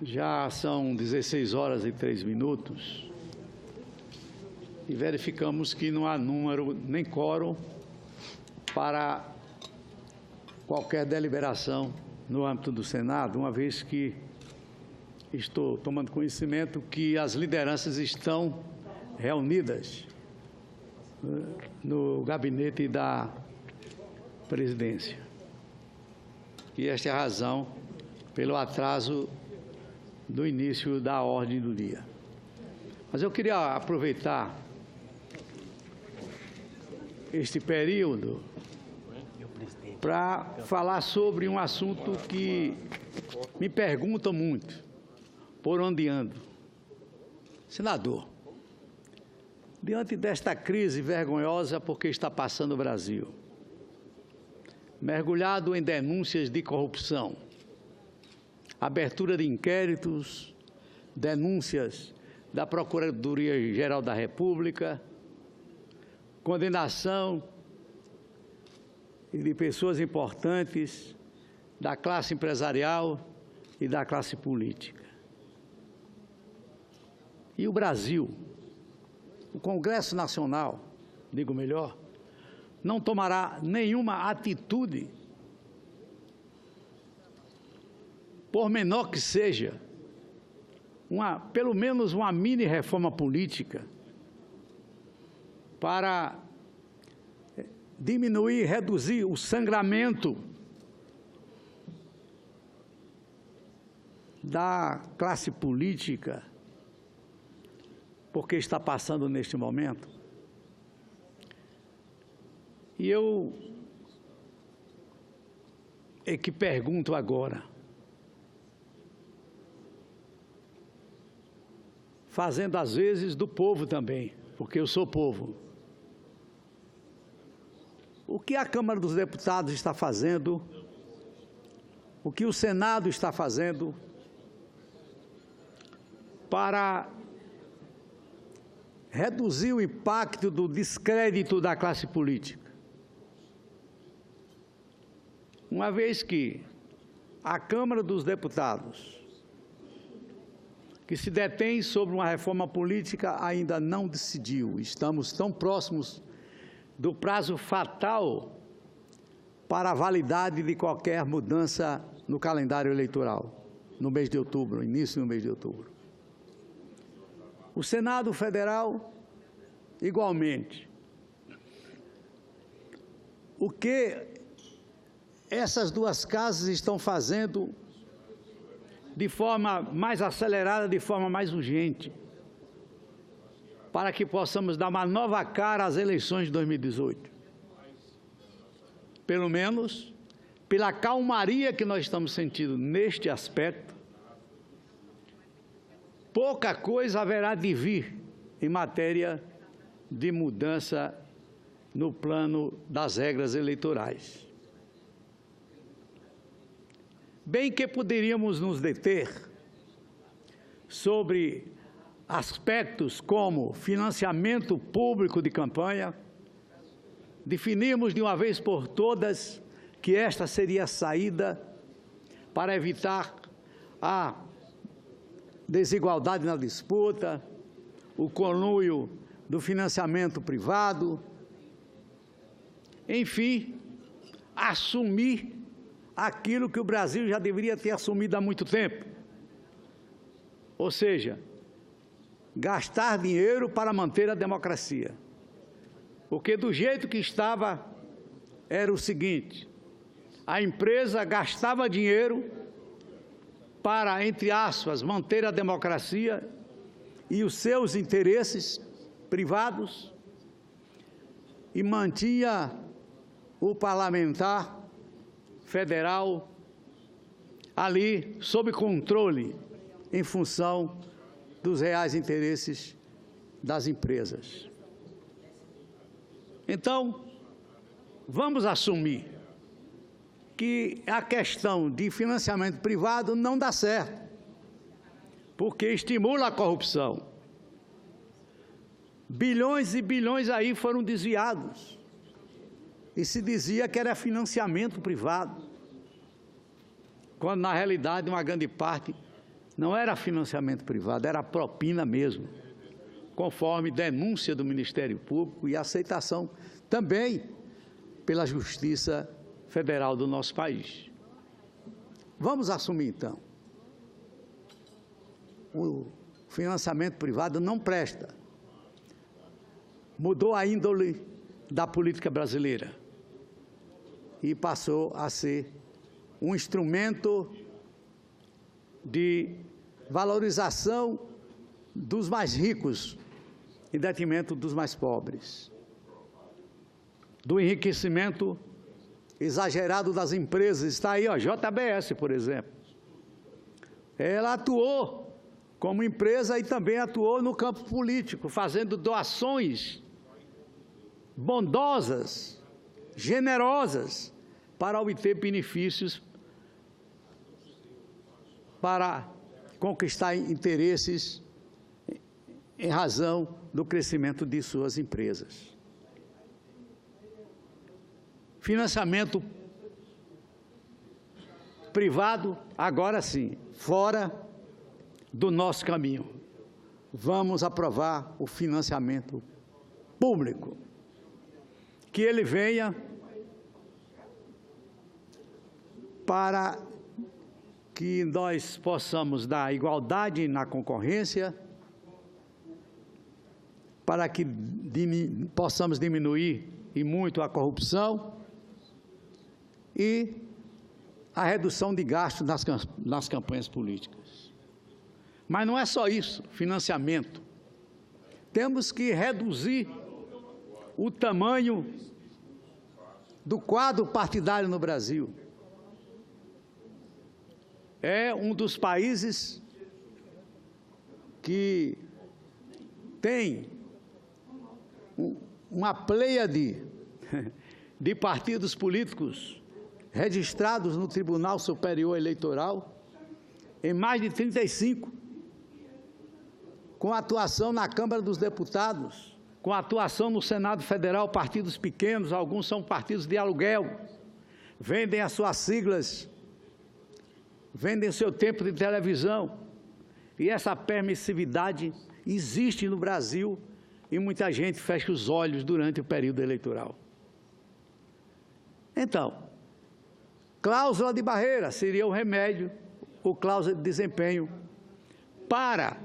Já são 16 horas e 3 minutos e verificamos que não há número nem quórum para qualquer deliberação no âmbito do Senado, uma vez que estou tomando conhecimento que as lideranças estão reunidas no gabinete da presidência. E esta é a razão pelo atraso do início da ordem do dia. Mas eu queria aproveitar este período para falar sobre um assunto que me perguntam muito, por onde ando. Senador, diante desta crise vergonhosa por que está passando o Brasil, mergulhado em denúncias de corrupção, abertura de inquéritos, denúncias da Procuradoria-Geral da República, condenação de pessoas importantes da classe empresarial e da classe política. E o Brasil, o Congresso Nacional, digo melhor, não tomará nenhuma atitude, por menor que seja, pelo menos uma mini reforma política, para diminuir, reduzir o sangramento da classe política, porque está passando neste momento. E eu é que pergunto agora, fazendo às vezes do povo também, porque eu sou povo. O que a Câmara dos Deputados está fazendo, o que o Senado está fazendo para reduzir o impacto do descrédito da classe política? Uma vez que a Câmara dos Deputados, que se detém sobre uma reforma política, ainda não decidiu. Estamos tão próximos do prazo fatal para a validade de qualquer mudança no calendário eleitoral, no mês de outubro, início do mês de outubro. O Senado Federal, igualmente. O que essas duas casas estão fazendo de forma mais acelerada, de forma mais urgente, para que possamos dar uma nova cara às eleições de 2018. Pelo menos, pela calmaria que nós estamos sentindo neste aspecto, pouca coisa haverá de vir em matéria de mudança no plano das regras eleitorais. Bem que poderíamos nos deter sobre aspectos como financiamento público de campanha, definirmos de uma vez por todas que esta seria a saída para evitar a desigualdade na disputa, o conluio do financiamento privado, enfim, assumir aquilo que o Brasil já deveria ter assumido há muito tempo, ou seja, gastar dinheiro para manter a democracia. Porque do jeito que estava, era o seguinte: a empresa gastava dinheiro para, entre aspas, manter a democracia e os seus interesses privados, e mantinha o parlamentar federal ali sob controle em função dos reais interesses das empresas. Então, vamos assumir que a questão de financiamento privado não dá certo, porque estimula a corrupção. Bilhões e bilhões aí foram desviados, e se dizia que era financiamento privado, quando na realidade uma grande parte não era financiamento privado, era propina mesmo, conforme denúncia do Ministério Público e aceitação também pela Justiça Federal do nosso país. Vamos assumir, então, o financiamento privado não presta. Mudou a índole da política brasileira e passou a ser um instrumento de valorização dos mais ricos em detrimento dos mais pobres, do enriquecimento exagerado das empresas. Está aí, ó, JBS, por exemplo. Ela atuou como empresa e também atuou no campo político, fazendo doações bondosas, generosas, para obter benefícios, para conquistar interesses em razão do crescimento de suas empresas. Financiamento privado, agora sim, fora do nosso caminho. Vamos aprovar o financiamento público. Que ele venha para que nós possamos dar igualdade na concorrência, para que possamos diminuir e muito a corrupção e a redução de gastos nas campanhas políticas. Mas não é só isso, financiamento. Temos que reduzir o tamanho do quadro partidário no Brasil. É um dos países que tem uma pleiade de partidos políticos registrados no Tribunal Superior Eleitoral, em mais de 35, com atuação na Câmara dos Deputados, com atuação no Senado Federal, partidos pequenos, alguns são partidos de aluguel, vendem as suas siglas, vendem seu tempo de televisão, e essa permissividade existe no Brasil e muita gente fecha os olhos durante o período eleitoral. Então, cláusula de barreira seria o remédio, ou cláusula de desempenho, para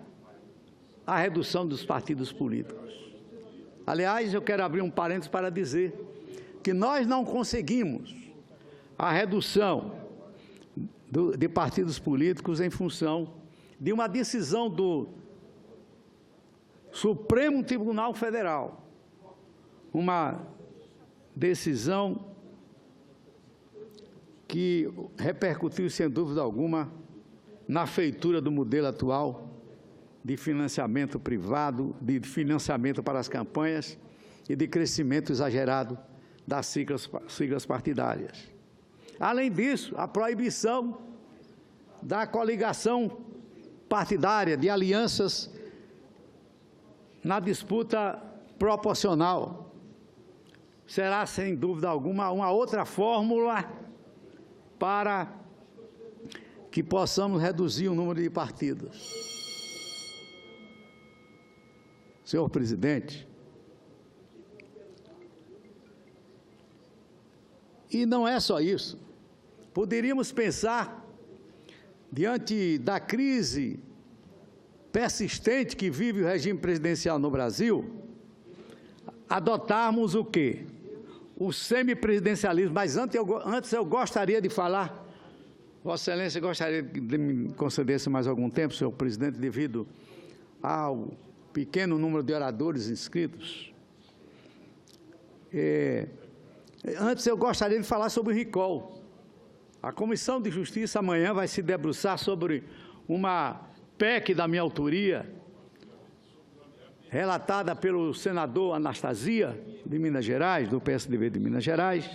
a redução dos partidos políticos. Aliás, eu quero abrir um parênteses para dizer que nós não conseguimos a redução de partidos políticos em função de uma decisão do Supremo Tribunal Federal, uma decisão que repercutiu, sem dúvida alguma, na feitura do modelo atual de financiamento privado, de financiamento para as campanhas e de crescimento exagerado das siglas partidárias. Além disso, a proibição da coligação partidária, de alianças na disputa proporcional. Será, sem dúvida alguma, uma outra fórmula para que possamos reduzir o número de partidos. Senhor presidente, e não é só isso. Poderíamos pensar, diante da crise persistente que vive o regime presidencial no Brasil, adotarmos o quê? O semipresidencialismo. Mas antes eu gostaria de falar, Vossa Excelência gostaria de me concedesse mais algum tempo, senhor presidente, devido ao pequeno número de oradores inscritos. Antes eu gostaria de falar sobre o recall. A Comissão de Justiça amanhã vai se debruçar sobre uma PEC da minha autoria, relatada pelo senador Anastasia, de Minas Gerais, do PSDB de Minas Gerais,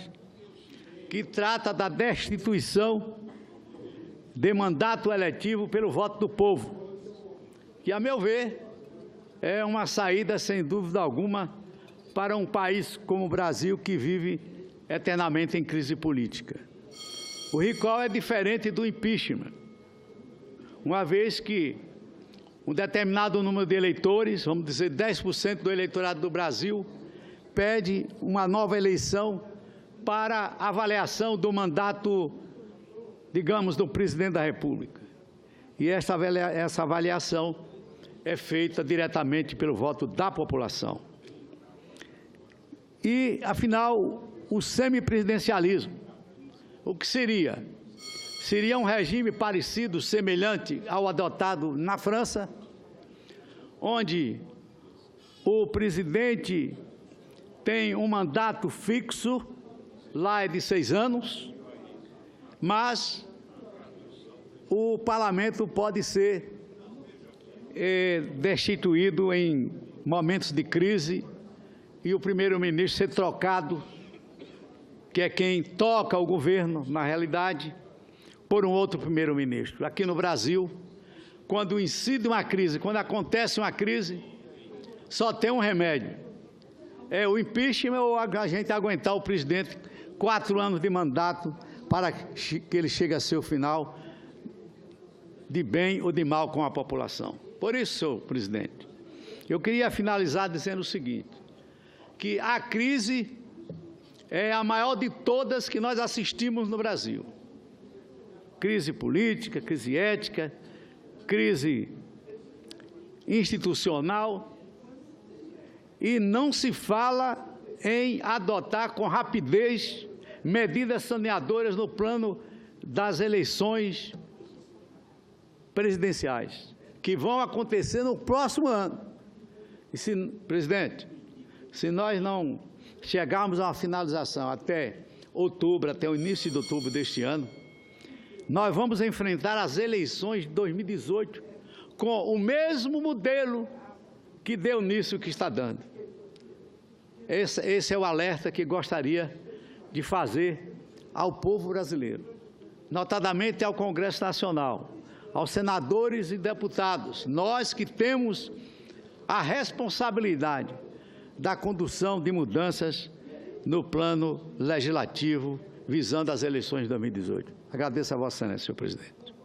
que trata da destituição de mandato eletivo pelo voto do povo, que, a meu ver, é uma saída, sem dúvida alguma, para um país como o Brasil, que vive eternamente em crise política. O recall é diferente do impeachment. uma vez que um determinado número de eleitores, vamos dizer 10% do eleitorado do Brasil, pede uma nova eleição para avaliação do mandato, digamos, do presidente da República. E essa avaliação é feita diretamente pelo voto da população. E, afinal, o semipresidencialismo, o que seria? Seria um regime parecido, semelhante ao adotado na França, onde o presidente tem um mandato fixo, lá é de 6 anos, mas o parlamento pode ser destituído em momentos de crise e o primeiro-ministro ser trocado, que é quem toca o governo, na realidade, por um outro primeiro-ministro. Aqui no Brasil, quando incide uma crise, quando acontece uma crise, só tem um remédio: é o impeachment ou a gente aguentar o presidente 4 anos de mandato para que ele chegue a seu final de bem ou de mal com a população. Por isso, senhor presidente, eu queria finalizar dizendo o seguinte, que a crise é a maior de todas que nós assistimos no Brasil. Crise política, crise ética, crise institucional, e não se fala em adotar com rapidez medidas saneadoras no plano das eleições presidenciais, que vão acontecer no próximo ano. E presidente, se nós não chegarmos a uma finalização até outubro, até o início de outubro deste ano, nós vamos enfrentar as eleições de 2018 com o mesmo modelo que deu nisso que está dando. Esse é o alerta que gostaria de fazer ao povo brasileiro, notadamente ao Congresso Nacional, aos senadores e deputados, nós que temos a responsabilidade da condução de mudanças no plano legislativo visando as eleições de 2018. Agradeço a Vossa Excelência, senhor presidente.